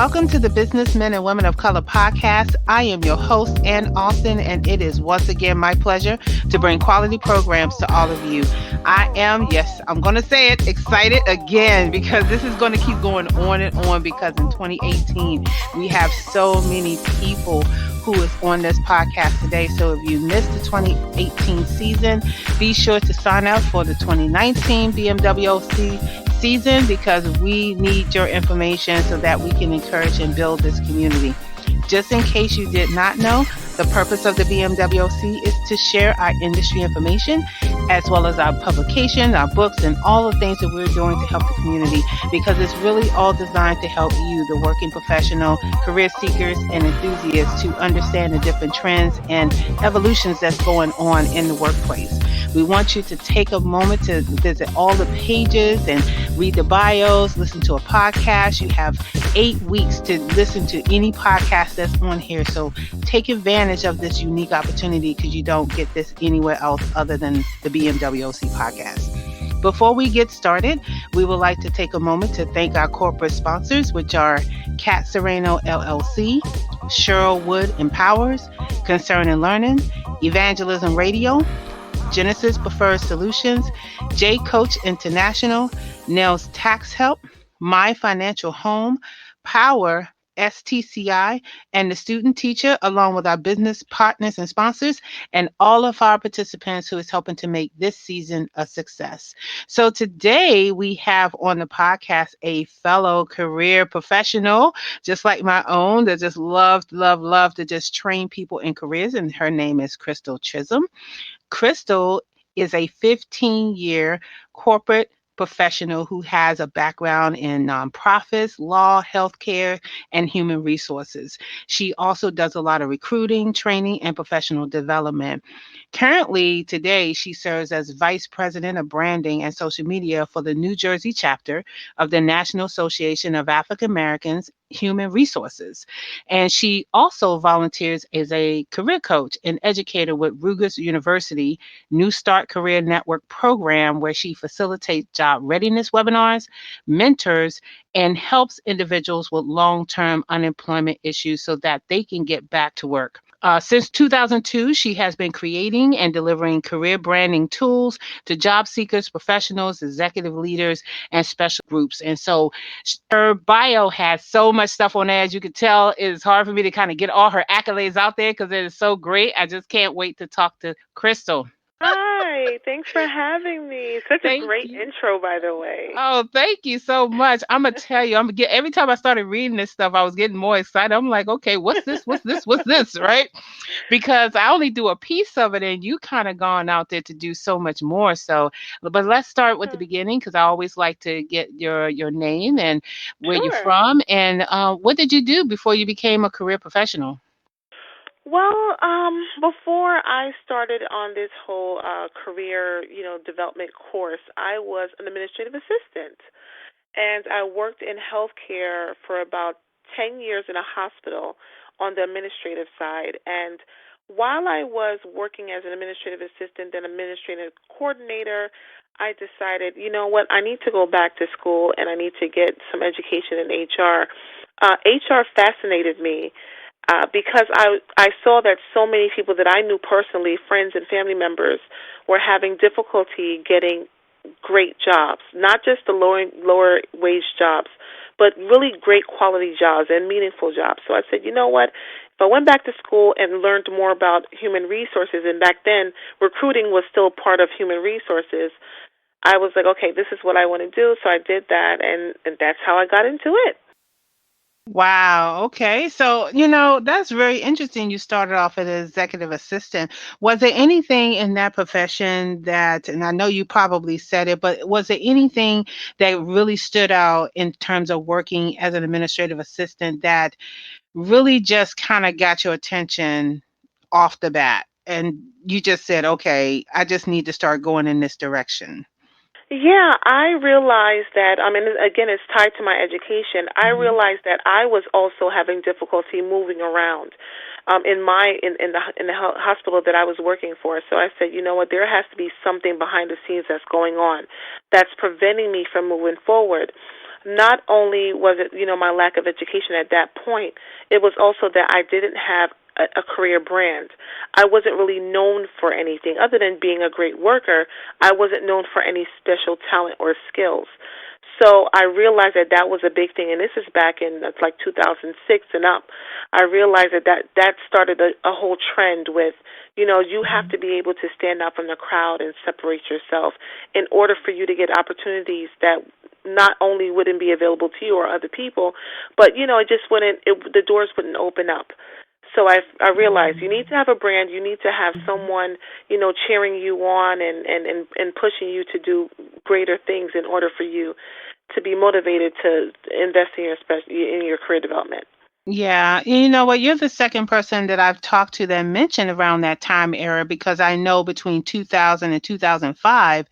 Welcome to the Businessmen and Women of Color podcast. I am your host, Ann Austin, and it is once again my pleasure to bring quality programs to all of you. I am, yes, I'm going to say it, excited again because this is going to keep going on and on because in 2018, we have so many people who is on this podcast today. So if you missed the 2018 season, be sure to sign up for the 2019 BMWOC season because we need your information so that we can encourage and build this community. Just in case you did not know, the purpose of the BMWOC is to share our industry information as well as our publication, our books, and all the things that we're doing to help the community because it's really all designed to help you, the working professional, career seekers, and enthusiasts to understand the different trends and evolutions that's going on in the workplace. We want you to take a moment to visit all the pages and read the bios, listen to a podcast. You have 8 weeks to listen to any podcast that's on here. So take advantage of this unique opportunity because you don't get this anywhere else other than the BMWOC podcast. Before we get started, we would like to take a moment to thank our corporate sponsors, which are Cat Sereno LLC, Cheryl Wood Empowers, Concern and Learning, Evangelism Radio, Genesis Preferred Solutions, J Coach International, Nels Tax Help, My Financial Home, Power, STCI, and the Student Teacher, along with our business partners and sponsors, and all of our participants who is helping to make this season a success. So today we have on the podcast a fellow career professional, just like my own, that just love to just train people in careers, and her name is Crystal Chisholm. Crystal is a 15-year corporate professional who has a background in nonprofits, law, healthcare, and human resources. She also does a lot of recruiting, training, and professional development. Currently, today, she serves as Vice President of Branding and Social Media for the New Jersey chapter of the National Association of African Americans Human Resources. And she also volunteers as a career coach and educator with Rutgers University New Start Career Network program, where she facilitates job readiness webinars, mentors, and helps individuals with long-term unemployment issues so that they can get back to work. Since 2002, she has been creating and delivering career branding tools to job seekers, professionals, executive leaders, and special groups. And so her bio has so much stuff on there. As you can tell, it's hard for me to kind of get all her accolades out there because it is so great. I just can't wait to talk to Crystal. Hi, thanks for having me. Such a Thank great you. intro, by the way. Oh, thank you so much. I'm gonna tell you, every time I started reading this stuff, I was getting more excited. I'm like, okay, what's this? What's this? What's this? Right? Because I only do a piece of it, and you kind of gone out there to do so much more. So, but let's start with the beginning because I always like to get your name and where you're Sure. from, and what did you do before you became a career professional? Well, before I started on this whole career, development course, I was an administrative assistant, and I worked in healthcare for about 10 years in a hospital on the administrative side. And while I was working as an administrative assistant and administrative coordinator, I decided, you know what, I need to go back to school and I need to get some education in HR. HR fascinated me because I saw that so many people that I knew personally, friends and family members, were having difficulty getting great jobs, not just the lower wage jobs, but really great quality jobs and meaningful jobs. So I said, you know what? If I went back to school and learned more about human resources, and back then recruiting was still part of human resources, I was like, okay, this is what I want to do. So I did that, and that's how I got into it. Wow. Okay. So, that's very interesting. You started off as an executive assistant. Was there anything in that profession that, and I know you probably said it, but was there anything that really stood out in terms of working as an administrative assistant that really just kind of got your attention off the bat? And you just said, okay, I just need to start going in this direction. Yeah, I realized that, again, it's tied to my education. I Mhm. realized that I was also having difficulty moving around in the hospital that I was working for. So I said, you know what, there has to be something behind the scenes that's going on that's preventing me from moving forward. not only was it, my lack of education at that point, it was also that I didn't have a career brand. I wasn't really known for anything other than being a great worker. I wasn't known for any special talent or skills. So I realized that that was a big thing, and this is back in it's like 2006 and up. I realized that started a whole trend with, you have to be able to stand out from the crowd and separate yourself in order for you to get opportunities that not only wouldn't be available to you or other people, but it just wouldn't. The doors wouldn't open up. So I realized you need to have a brand. You need to have someone cheering you on and pushing you to do greater things in order for you to be motivated to invest in your career development. Yeah, you know what? You're the second person that I've talked to that mentioned around that time era because I know between 2000 and 2005,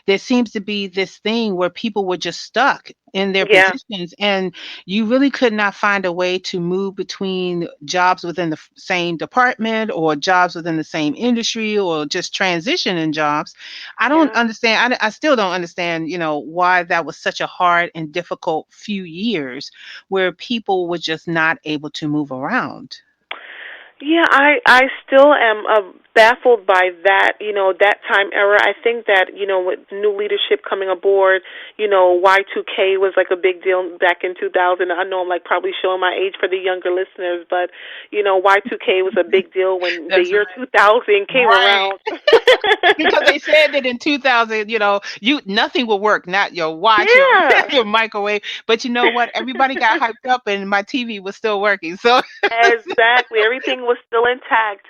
there seems to be this thing where people were just stuck in their Yeah, positions and you really could not find a way to move between jobs within the same department or jobs within the same industry or just transition in jobs. I don't yeah. understand. I still don't understand, why that was such a hard and difficult few years where people were just not able to move around. Yeah, I still am baffled by that, that time era. I think that, with new leadership coming aboard, Y2K was like a big deal back in 2000. I know I'm like probably showing my age for the younger listeners, but, Y2K was a big deal when the That's year 2000 came right. around. Because they said that in 2000, you nothing will work, not your watch, your Yeah. your microwave. But you know what? Everybody got hyped up and my TV was still working. So Exactly. Everything was still intact.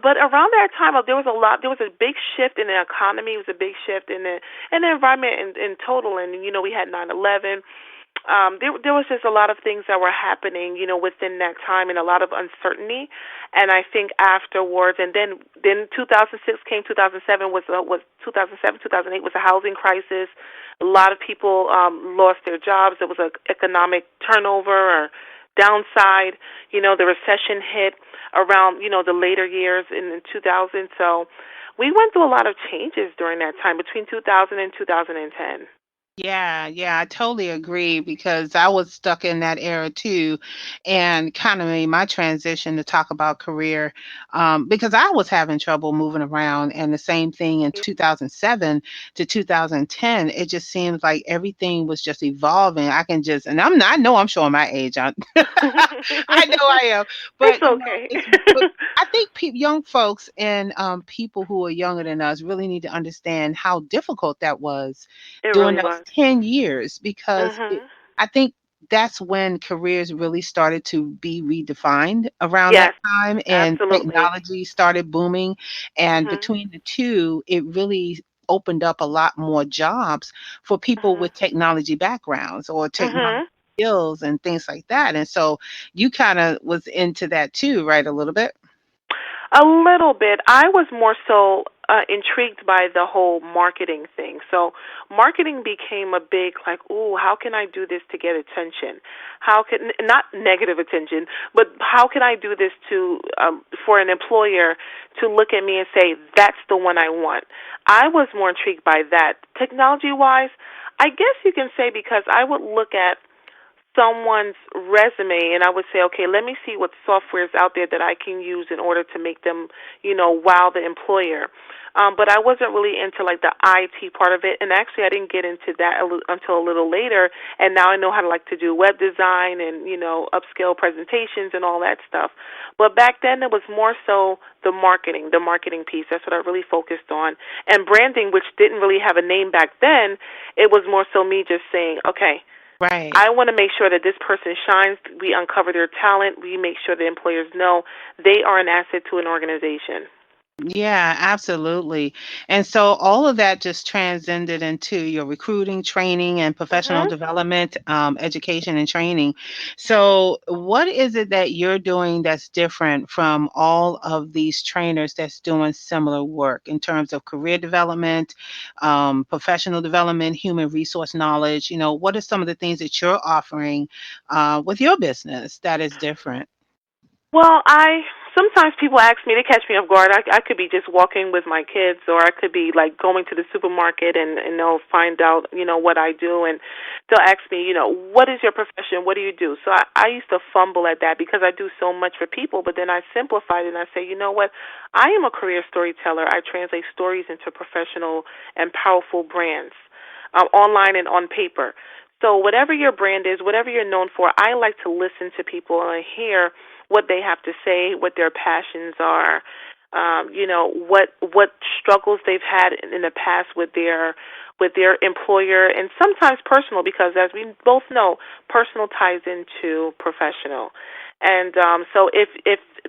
But around that time, there was a lot. There was a big shift in the economy. It was a big shift in the environment in total. And we had 9/11. There was just a lot of things that were happening, within that time, and a lot of uncertainty. And I think afterwards, and then 2006 came. 2007 was 2007. 2008 was a housing crisis. A lot of people lost their jobs. There was an economic turnover or downside. The recession hit around the later years in 2000. So we went through a lot of changes during that time between 2000 and 2010. yeah, yeah, I totally agree because I was stuck in that era too, and kind of made my transition to talk about career because I was having trouble moving around, and the same thing in 2007 to 2010. It just seems like everything was just evolving. I can just, and I know I'm showing my age. I know I am, It's but okay. but I think young folks and people who are younger than us really need to understand how difficult that was It during really those was. 10 years because Mhm. I think that's when careers really started to be redefined around that Yes, time and absolutely. technology started booming. And Mhm. between the two, it really opened up a lot more jobs for people Mhm. with technology backgrounds or technology Mhm. skills and things like that. And so you kind of was into that too, right? A little bit? A little bit. I was more so intrigued by the whole marketing thing. So marketing became a big like, ooh, how can I do this to get attention? How can not negative attention, but how can I do this to for an employer to look at me and say that's the one I want? I was more intrigued by that. Technology wise, I guess you can say because I would look at someone's resume and I would say, okay, let me see what software is out there that I can use in order to make them, wow the employer. But I wasn't really into like the IT part of it, and actually I didn't get into that until a little later. And now I know how to like to do web design and upscale presentations and all that stuff. But back then it was more so the marketing piece. That's what I really focused on, and branding, which didn't really have a name back then. It was more so me just saying, okay, Right. I want to make sure that this person shines. We uncover their talent. We make sure the employers know they are an asset to an organization. Yeah, absolutely. And so all of that just transcended into your recruiting, training, and professional Mhm. development, education and training. So, what is it that you're doing that's different from all of these trainers that's doing similar work in terms of career development, professional development, human resource knowledge? What are some of the things that you're offering with your business that is different? Well, sometimes people ask me, they catch me off guard. I could be just walking with my kids, or I could be like going to the supermarket, and they'll find out, what I do, and they'll ask me, what is your profession? What do you do? So I used to fumble at that because I do so much for people, but then I simplified it and I say, you know what? I am a career storyteller. I translate stories into professional and powerful brands, online and on paper. So whatever your brand is, whatever you're known for, I like to listen to people and hear what they have to say, what their passions are, what struggles they've had in the past with their employer, and sometimes personal, because as we both know, personal ties into professional. And so if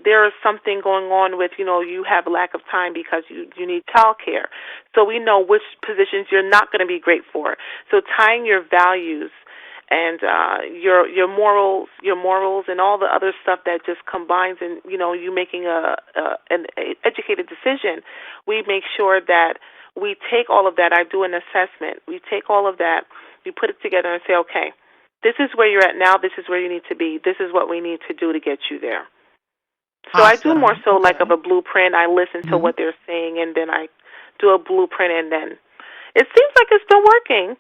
there is something going on with, you have lack of time because you need child care, so we know which positions you're not going to be great for. So tying your values and your morals and all the other stuff that just combines in, you making an educated decision. We make sure that we take all of that. I do an assessment. We take all of that, we put it together and say, okay, this is where you're at now, this is where you need to be, this is what we need to do to get you there. So I do more Awesome. so like of Okay. a blueprint. I listen to Mhm. what they're saying, and then I do a blueprint, and then it seems like it's still working.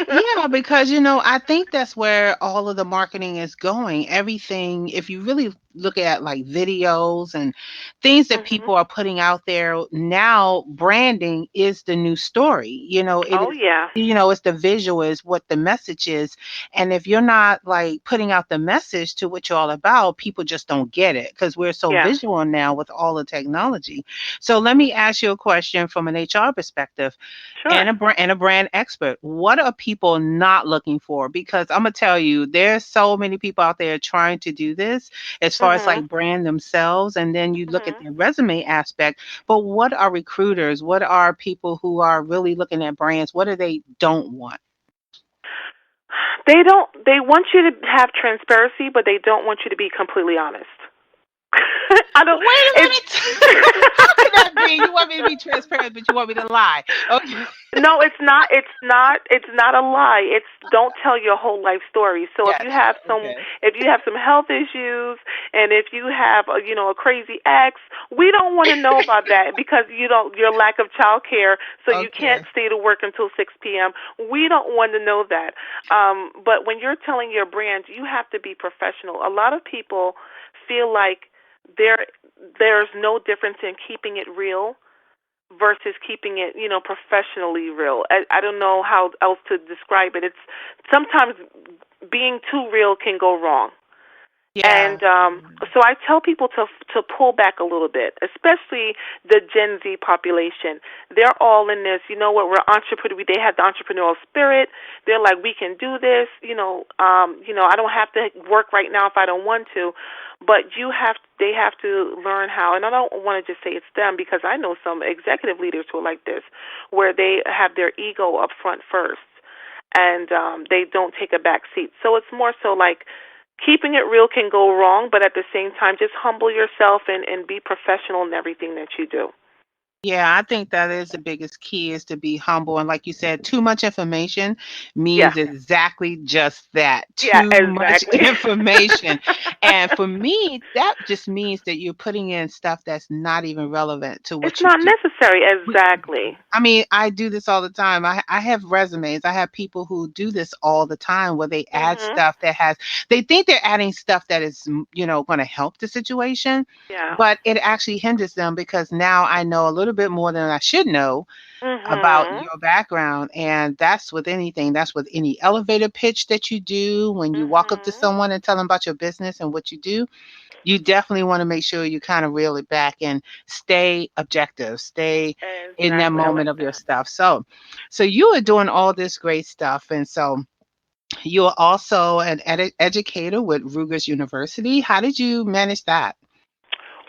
Yeah, because I think that's where all of the marketing is going. Everything, if you really look at like videos and things that Mhm. people are putting out there now, branding is the new story. It Oh is, yeah. it's the visual is what the message is. And if you're not like putting out the message to what you're all about, people just don't get it because we're so Yeah. visual now with all the technology. So let Mhm. me ask you a question from an HR perspective Sure. and a brand expert. What are people not looking for? Because I'm gonna tell you, there's so many people out there trying to do this as far as Mhm. like brand themselves, and then you look at Mhm. their resume aspect. But what are recruiters? What are people who are really looking at brands? What do they don't want? They don't. They want you to have transparency, but they don't want you to be completely honest. I don't. Wait a It's minute. How can that be? You want me to be transparent, but you want me to lie? Okay. no. It's not. It's not. It's not a lie. It's don't tell your whole life story. So Gotcha. Okay. if you have some health issues, and if you have a crazy ex, we don't want to know about that because your lack of child care, so you can't Okay. stay to work until 6 p.m. We don't want to know that. But when you're telling your brand, you have to be professional. A lot of people feel like there there's no difference in keeping it real versus keeping it, professionally real. I don't know how else to describe it. It's sometimes being too real can go wrong. Yeah. And so I tell people to pull back a little bit, especially the Gen Z population. They're all in this. You know what? We're entrepreneur. They have the entrepreneurial spirit. They're like, we can do this. I don't have to work right now if I don't want to. But they have to learn how. And I don't want to just say it's them because I know some executive leaders who are like this, where they have their ego up front first, and they don't take a back seat. So it's more so like keeping it real can go wrong, but at the same time, just humble yourself and be professional in everything that you do. Yeah, I think that is the biggest key is to be humble. And like you said, too much information Yeah. means exactly just that. Yeah, Too much exactly. information. And for me, that just means that you're putting in stuff that's not even relevant to It's what you not do. necessary. Exactly. I mean, I do this all the time. I have resumes. I have people who do this all the time where they add Mhm. stuff they think they're adding stuff that is, going to help the situation, Yeah. but it actually hinders them because now I know a little bit more than I should know about Mhm. your background. And that's with anything. That's with any elevator pitch that you do when you walk up to Mhm. someone and tell them about your business and what you do. You definitely want to make sure you kind of reel it back and stay objective, stay in that Exactly. I moment like of your that. stuff. So you are doing all this great stuff. And so you are also an educator with Rutgers University. How did you manage that?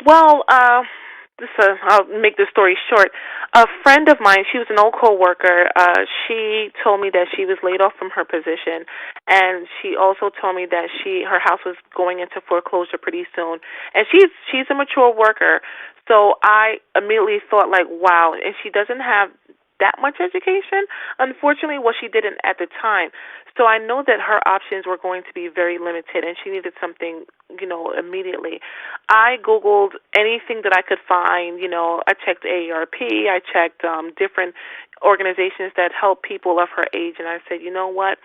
Well, I'll make the story short. A friend of mine, she was an old coworker. She told me that she was laid off from her position, and she also told me that her house was going into foreclosure pretty soon. And she's a mature worker, so I immediately thought like, wow. And she doesn't have that much education. Unfortunately, what she didn't at the time. So I know that her options were going to be very limited, and she needed something, immediately. I Googled anything that I could find. I checked AARP, I checked different organizations that help people of her age, and I said, you know what?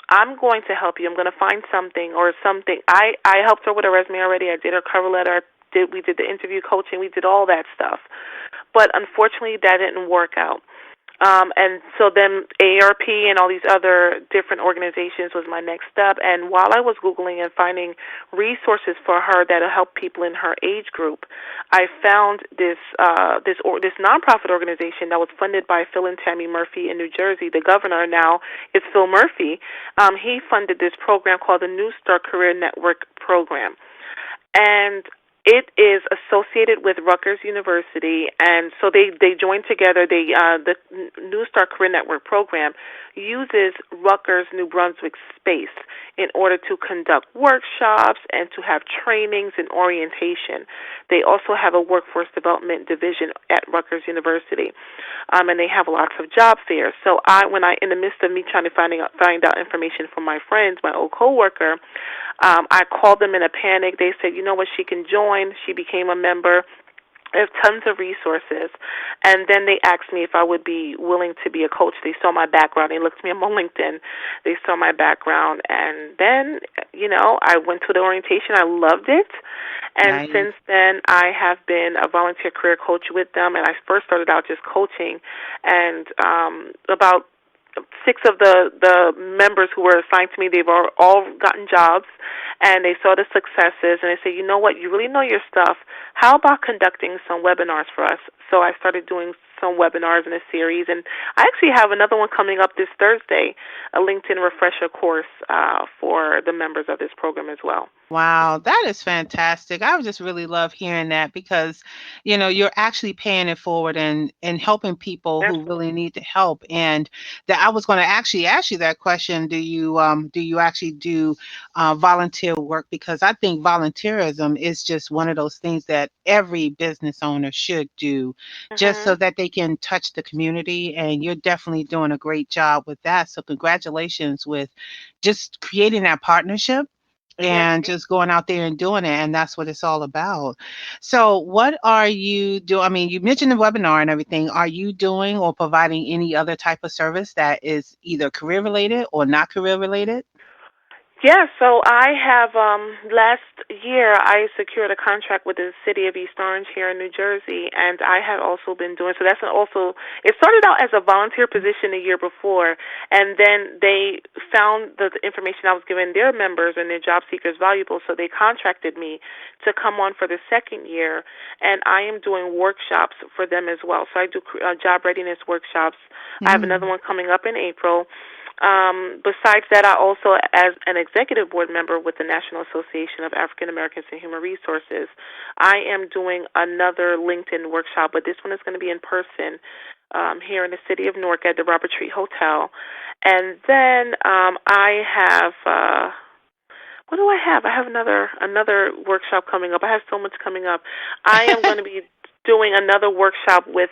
I'm going to help you. I'm going to find something or something. I helped her with her resume already. I did her cover letter. We did the interview coaching. We did all that stuff. But unfortunately, that didn't work out. And so then AARP and all these other different organizations was my next step. And while I was Googling and finding resources for her that'll help people in her age group, I found this nonprofit organization that was funded by Phil and Tammy Murphy in New Jersey. The governor now is Phil Murphy. He funded this program called the New Start Career Network program. And it is associated with Rutgers University, and so they joined together. The New Start Career Network program uses Rutgers New Brunswick space in order to conduct workshops and to have trainings and orientation. They also have a workforce development division at Rutgers University, and they have lots of job fairs. So in the midst of me trying to find out information from my friends, my old coworker, I called them in a panic. They said, you know what, she can join. She became a member. There's tons of resources. And then they asked me if I would be willing to be a coach. They saw my background. They looked me up on LinkedIn. They saw my background. And then, I went to the orientation. I loved it. And Nice. since then, I have been a volunteer career coach with them. And I first started out just coaching. And about six of the members who were assigned to me, they've all gotten jobs, and they saw the successes, and they said, you know what, you really know your stuff. How about conducting some webinars for us? So I started doing some webinars in a series, and I actually have another one coming up this Thursday, a LinkedIn refresher course for the members of this program as well. Wow, that is fantastic. I would just really love hearing that because, you're actually paying it forward and helping people who Absolutely. really need the help. And that I was going to actually ask you that question. Do you actually do volunteer work? Because I think volunteerism is just one of those things that every business owner should do, just so Mhm. that they can touch the community. And you're definitely doing a great job with that. So congratulations with just creating that partnership Yes. and just going out there and doing it, and that's what it's all about. So what are you doing? I mean, you mentioned the webinar and everything. Are you doing or providing any other type of service that is either career related or not career related? Yeah, so I have last year I secured a contract with the city of East Orange here in New Jersey, and I had also been doing so. It started out as a volunteer position a year before, and then they found the information I was giving their members and their job seekers valuable, so they contracted me to come on for the second year, and I am doing workshops for them as well. So I do job readiness workshops. I have another Mm. one coming up in April. Besides that, I also, as an executive board member with the National Association of African Americans in Human Resources, I am doing another LinkedIn workshop, but this one is going to be in person here in the city of Newark at the Robert Treat Hotel. And then I have, what do I have? I have another workshop coming up. I have so much coming up. I am going to be doing another workshop with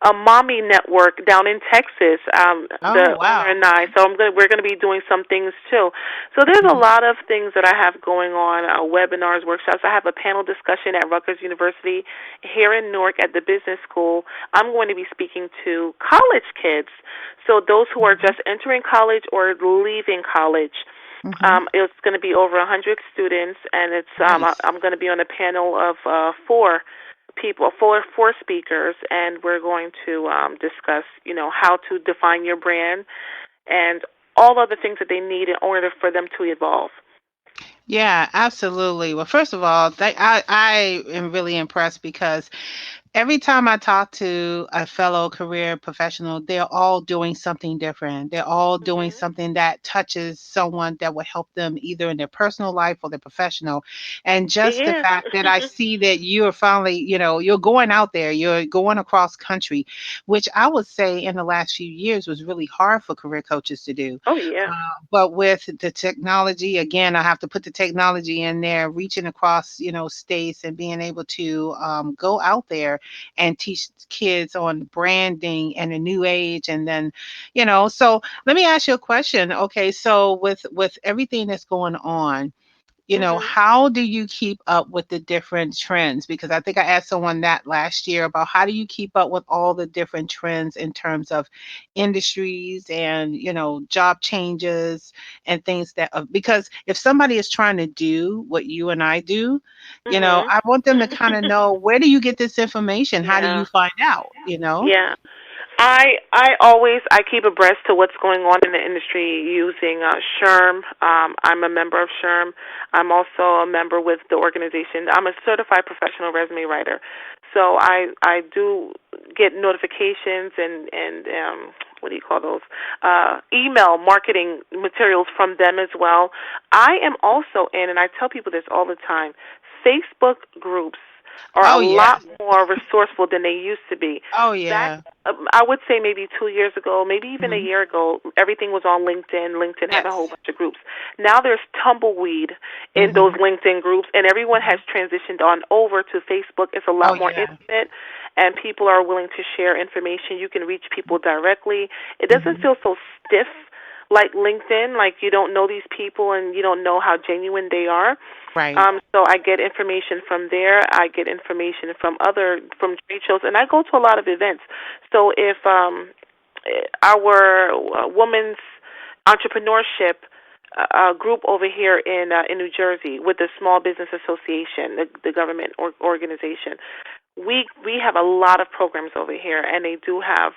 a mommy network down in Texas. Oh, The owner wow. and I. So we're going to be doing some things too. So there's a Mhm. lot of things that I have going on: webinars, workshops. I have a panel discussion at Rutgers University here in Newark at the business school. I'm going to be speaking to college kids. So those who are Mhm. just entering college or leaving college. Mhm. It's going to be over 100 students, and Nice. I'm going to be on a panel of four speakers, and we're going to discuss, how to define your brand and all other things that they need in order for them to evolve. Yeah, absolutely. Well, first of all, I am really impressed because every time I talk to a fellow career professional, they're all doing something different. They're all doing Mhm. something that touches someone that will help them either in their personal life or their professional. And just the Yes. fact that I see that you are finally, you're going out there, you're going across country, which I would say in the last few years was really hard for career coaches to do. Oh yeah. But with the technology, again, I have to put the technology in there, reaching across, states and being able to go out there and teach kids on branding and a new age. And then, so let me ask you a question. Okay, so with everything that's going on, Mhm. how do you keep up with the different trends? Because I think I asked someone that last year about how do you keep up with all the different trends in terms of industries and, job changes and things because if somebody is trying to do what you and I do, Mhm. I want them to kind of know, where do you get this information? How do you Yeah. find out? Yeah. I keep abreast to what's going on in the industry using SHRM. I'm a member of SHRM. I'm also a member with the organization. I'm a certified professional resume writer, so I do get notifications and what do you call those, email marketing materials from them as well. I am also in, and I tell people this all the time, Facebook groups are a Oh yeah. lot more resourceful than they used to be. Oh Back, yeah. I would say maybe 2 years ago, maybe even a Hmm. year ago, everything was on LinkedIn. LinkedIn had a whole Yes. bunch of groups. Now there's tumbleweed in those Hmm. LinkedIn groups, and everyone has transitioned on over to Facebook. It's a Oh lot more yeah. intimate, and people are willing to share information. You can reach people directly. It doesn't Hmm. feel so stiff like LinkedIn, like you don't know these people and you don't know how genuine they are. Right. So I get information from there. I get information from trade shows, and I go to a lot of events. So if our women's entrepreneurship group over here in New Jersey with the Small Business Association, the government organization, we have a lot of programs over here, and they do have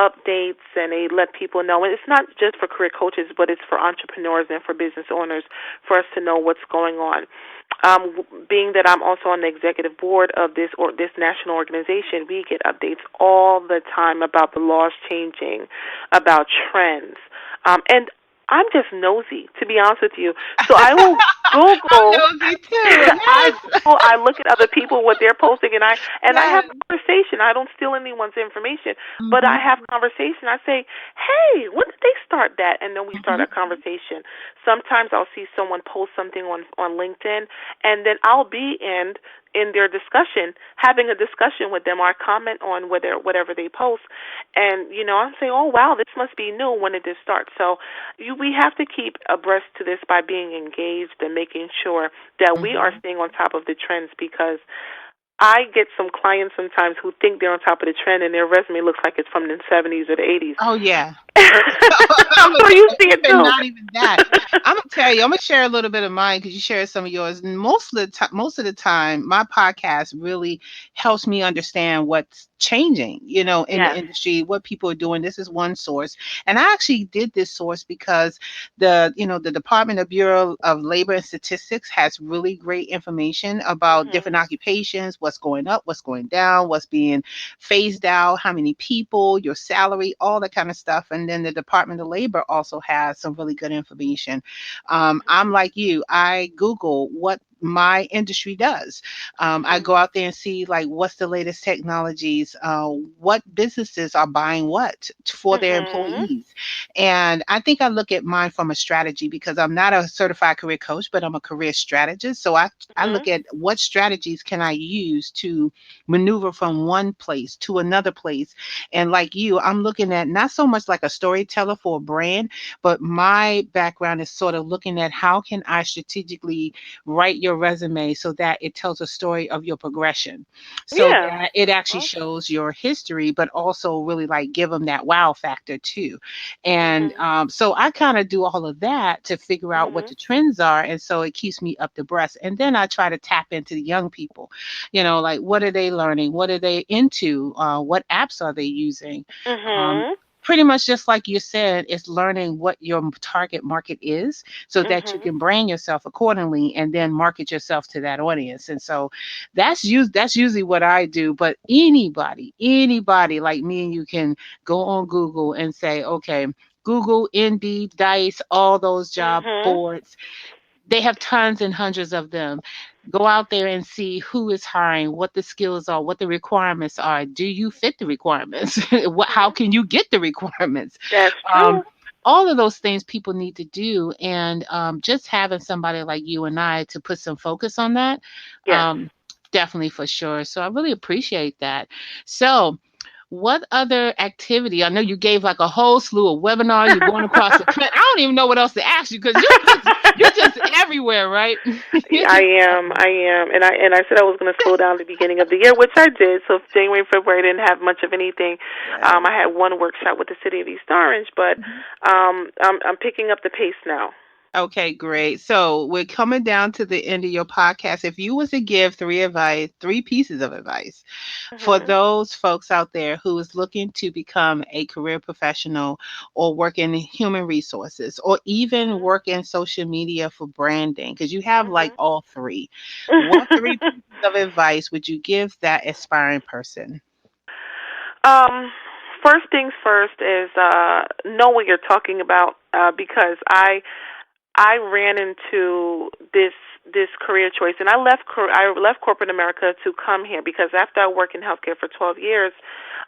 updates, and they let people know. And it's not just for career coaches, but it's for entrepreneurs and for business owners for us to know what's going on. Being that I'm also on the executive board of this national organization, we get updates all the time about the laws changing, about trends, and I'm just nosy, to be honest with you. So I will I'm Google. nosy too. I Yes. Google. I look at other people what they're posting, and I have Yes. conversation. I don't steal anyone's information, but I Mhm. have conversation. I say, "Hey, when did they start that?" And then we start Mhm. a conversation. Sometimes I'll see someone post something on LinkedIn, and then I'll be in their discussion, having a discussion with them, or comment on whatever they post, and I'm saying, "Oh wow, this must be new. When did this start?" So we have to keep abreast to this by being engaged and making sure that we are Mhm. staying on top of the trends, because I get some clients sometimes who think they're on top of the trend and their resume looks like it's from the 70s or the 80s. Oh yeah. I'm I'm gonna sure tell you you, see it even too. not even that. I'm gonna tell you. I'm gonna share a little bit of mine because you shared some of yours. And most of the time, my podcast really helps me understand what's changing, in the Yes. industry, what people are doing. This is one source, and I actually did this source because the Department of Bureau of Labor and Statistics has really great information about different Mhm. occupations, what's going up, what's going down, what's being phased out, how many people, your salary, all that kind of stuff. And then the Department of Labor also has some really good information. I'm like you, I Google what my industry does. I Mhm. go out there and see like what's the latest technologies, what businesses are buying what for their Mhm. employees. And I think I look at mine from a strategy because I'm not a certified career coach, but I'm a career strategist. So I Mhm. look at what strategies can I use to maneuver from one place to another place. And like you, I'm looking at not so much like a storyteller for a brand, but my background is sort of looking at how can I strategically write your resume so that it tells a story of your progression, so Yeah. that it actually Awesome. shows your history, but also really like give them that wow factor too. And Mhm. so I kind of do all of that to figure out what Mhm. the trends are. And so it keeps me up to breast. And then I try to tap into the young people, like what are they learning? What are they into? What apps are they using? Um, Mhm. Pretty much just like you said, it's learning what your target market is so that you Mhm. can brand yourself accordingly and then market yourself to that audience. And so that's usually what I do. But anybody like me and you can go on Google and say, okay, Google, Indeed, Dice, all those job Mhm. boards, they have tons and hundreds of them. Go out there and see who is hiring, what the skills are, what the requirements are. Do you fit the requirements? How Mhm. can you get the requirements? That's Um, true. all of those things people need to do. And just having somebody like you and I to put some focus on that. Yes. Um, Definitely, for sure. So I really appreciate that. So, what other activity? I know you gave like a whole slew of webinar. You're going across the country. I don't even know what else to ask you because you're just everywhere, right? You're I just am, everywhere. I am, and I said I was going to slow down at the beginning of the year, which I did. So January, February I didn't have much of anything. Right. I had one workshop with the city of East Orange, but I'm picking up the pace now. Okay, great. So we're coming down to the end of your podcast. If you was to give three pieces of advice for Mhm. those folks out there who is looking to become a career professional or work in human resources or even Mhm. work in social media for branding, because you have like Mhm. all three, what three pieces of advice would you give that aspiring person? um, First things first is know what you're talking about, because I ran into this career choice, and I left corporate America to come here because after I worked in healthcare for 12 years,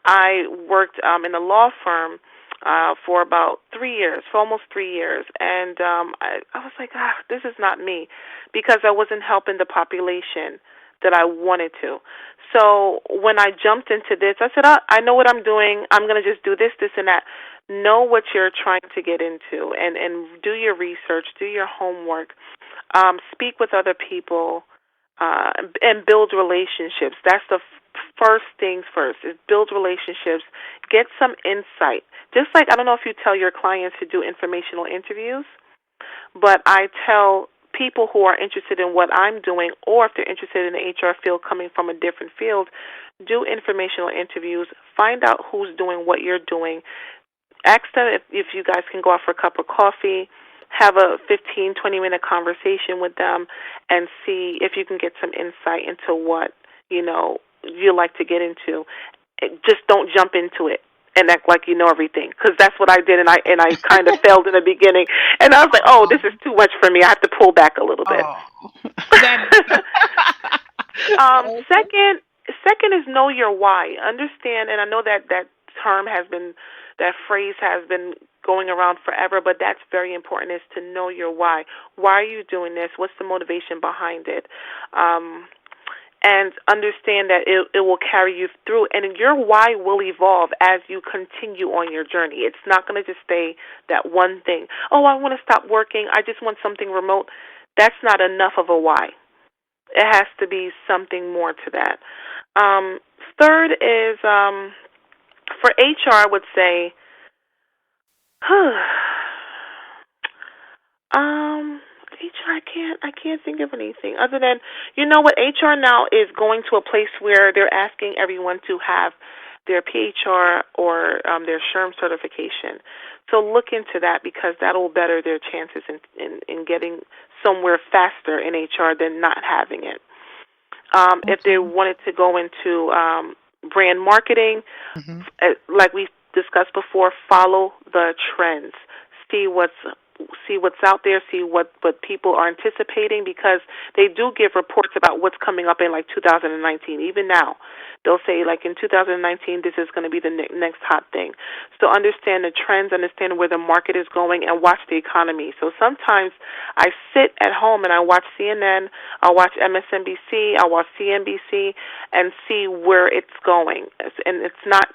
I worked in a law firm for about 3 years, for almost 3 years, and I was like, this is not me, because I wasn't helping the population that I wanted to. So when I jumped into this, I said, I know what I'm doing. I'm going to just do this, this, and that. Know what you're trying to get into, and do your research, do your homework, speak with other people, and build relationships. That's the first things first, is build relationships, get some insight. Just like, I don't know if you tell your clients to do informational interviews, but I tell people who are interested in what I'm doing, or if they're interested in the HR field coming from a different field, do informational interviews, find out who's doing what you're doing, ask them if you guys can go out for a cup of coffee, have a 15-20 minute conversation with them, and see if you can get some insight into what you like to get into. Just don't jump into it and act like you know everything, because that's what I did, and I kind of failed in the beginning, and I was like, oh, this is Oh, too much for me. I have to pull back a little bit. oh, that is so. Okay. Second is know your why. Understand, and I know that term has been, that phrase has been going around forever, but that's very important, is to know your why. Why are you doing this? What's the motivation behind it? Um, and understand that it will carry you through, and your why will evolve as you continue on your journey. It's not going to just stay that one thing. Oh, I want to stop working. I just want something remote. That's not enough of a why. It has to be something more to that. Um, Third is, for HR, I would say, HR, I can't think of anything other than, you know what, HR now is going to a place where they're asking everyone to have their PHR or their SHRM certification. So look into that, because that'll better their chances in getting somewhere faster in HR than not having it. If they Okay. wanted to go into brand marketing, Hmm. like we discussed before, follow the trends. See what's see what's out there, see what people are anticipating, because they do give reports about what's coming up in like 2019. Even now, they'll say like in 2019 this is going to be the next hot thing. So understand the trends, understand where the market is going, and watch the economy. So sometimes I sit at home and I watch CNN, I watch MSNBC, I watch CNBC, and see where it's going. And it's not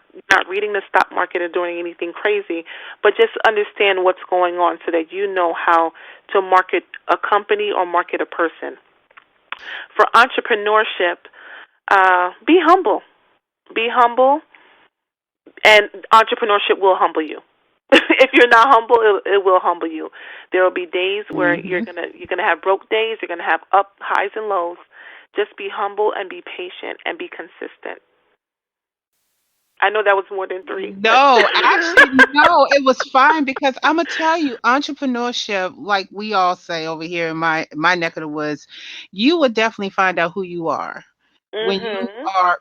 reading the stock market or doing anything crazy, but just understand what's going on so that you know how to market a company or market a person. For entrepreneurship, be humble. Be humble, and entrepreneurship will humble you. If you're not humble, it will humble you. There will be days where Hmm. you're gonna have broke days. You're gonna have up highs and lows. Just be humble and be patient and be consistent. I know that was more than three, but No, actually, no, it was fine because I'm gonna tell you, entrepreneurship, like we all say over here in my neck of the woods, you would definitely find out who you are mhm.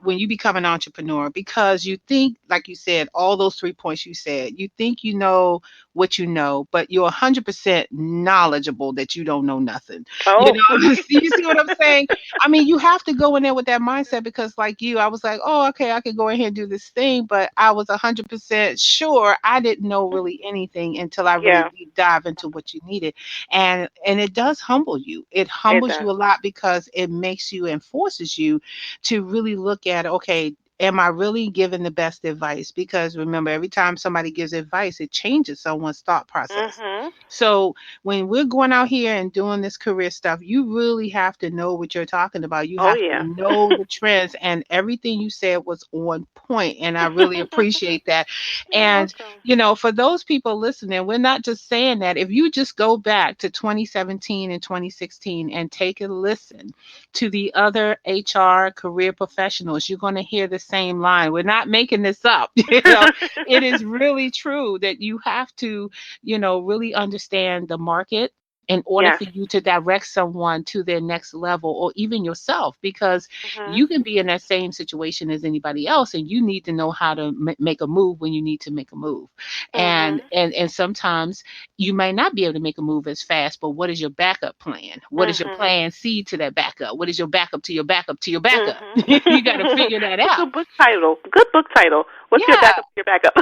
when you become an entrepreneur, because you think, like you said, all those 3 points you said, you think you know what you know, but you're 100% knowledgeable that you don't know nothing. You Oh. know, you see what I'm saying? I mean, you have to go in there with that mindset because, like you, I was like, oh, okay, I can go ahead and do this thing, but I was 100% sure I didn't know really anything until I really Yeah, deep dive into what you needed, and it does humble you. It it humbles does. you a lot because it makes you and forces you to really look at, okay, am I really giving the best advice? Because remember, every time somebody gives advice, it changes someone's thought process. Mhm. So when we're going out here and doing this career stuff, you really have to know what you're talking about. You Oh have to yeah. know the trends, and everything you said was on point, and I really appreciate that. You're And welcome. for those people listening, we're not just saying that. If you just go back to 2017 and 2016 and take a listen to the other HR career professionals, you're going to hear the same line. We're not making this up. It is really true that you have to, really understand the market in order Yes. for you to direct someone to their next level, or even yourself, because Mhm. you can be in that same situation as anybody else, and you need to know how to make a move when you need to make a move. Mhm. And sometimes you may not be able to make a move as fast, but what is your backup plan? What is your Mhm. plan C to that backup? What is your backup to your backup to your backup? Mhm. You got to figure that It's a out. good book title. Good book title. What's your Yeah. backup? Your backup.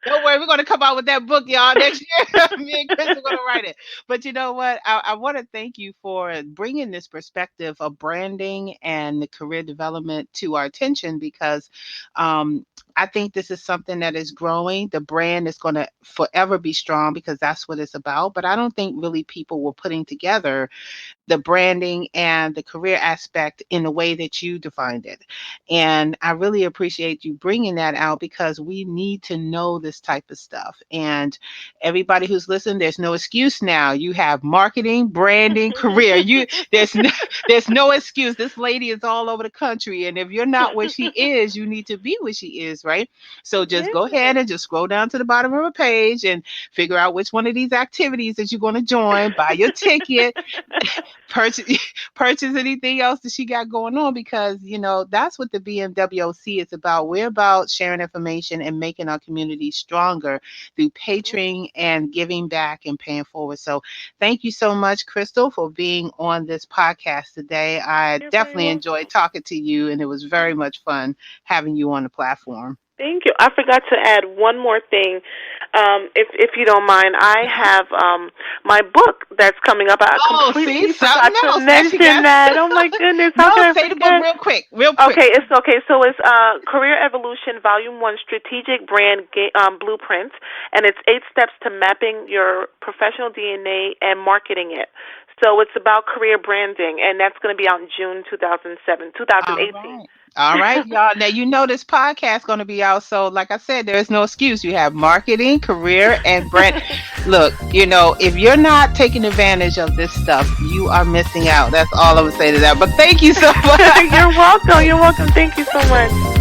Don't worry, we're going to come out with that book, y'all, next year. Me and Chris are going to write it. But you know what? I want to thank you for bringing this perspective of branding and the career development to our attention, because I think this is something that is growing. The brand is going to forever be strong because that's what it's about. But I don't think really people were putting together the branding and the career aspect in the way that you defined it. And I really appreciate you bringing that out because we need to know this type of stuff. And everybody who's listening, there's no excuse now. You have marketing, branding, career. There's no, there's no excuse. This lady is all over the country, and if you're not where she is, you need to be where she is, right? So just go Yeah. ahead and just scroll down to the bottom of a page and figure out which one of these activities that you're going to join, buy your ticket, purchase purchase anything else that she got going on, because that's what the BMWOC is about. We're about sharing information and making our community stronger through Mhm. patronage and giving back and paying forward. So thank you so much, Crystal, for being on this podcast today. I You're very definitely enjoyed welcome. talking to you, and it was very much fun having you on the platform. Thank you. I forgot to add one more thing, if you don't mind. I have my book that's coming up. I Oh, see, completely forgot something to else. Now she mention got. that. Oh my goodness, how No, can I say the book forget? real quick, real quick. Okay, it's okay. So it's Career Evolution Volume 1 Strategic Brand Blueprint, and it's 8 steps to mapping your professional DNA and marketing it. So it's about career branding, and that's going to be out in June 2007, All 2018. right. All right, y'all. Now this podcast going to be out. So, like I said, there is no excuse. You have marketing, career, and brand. Look, if you're not taking advantage of this stuff, you are missing out. That's all I'm going to say to that. But thank you so much. You're welcome. You're welcome. Thank you so much.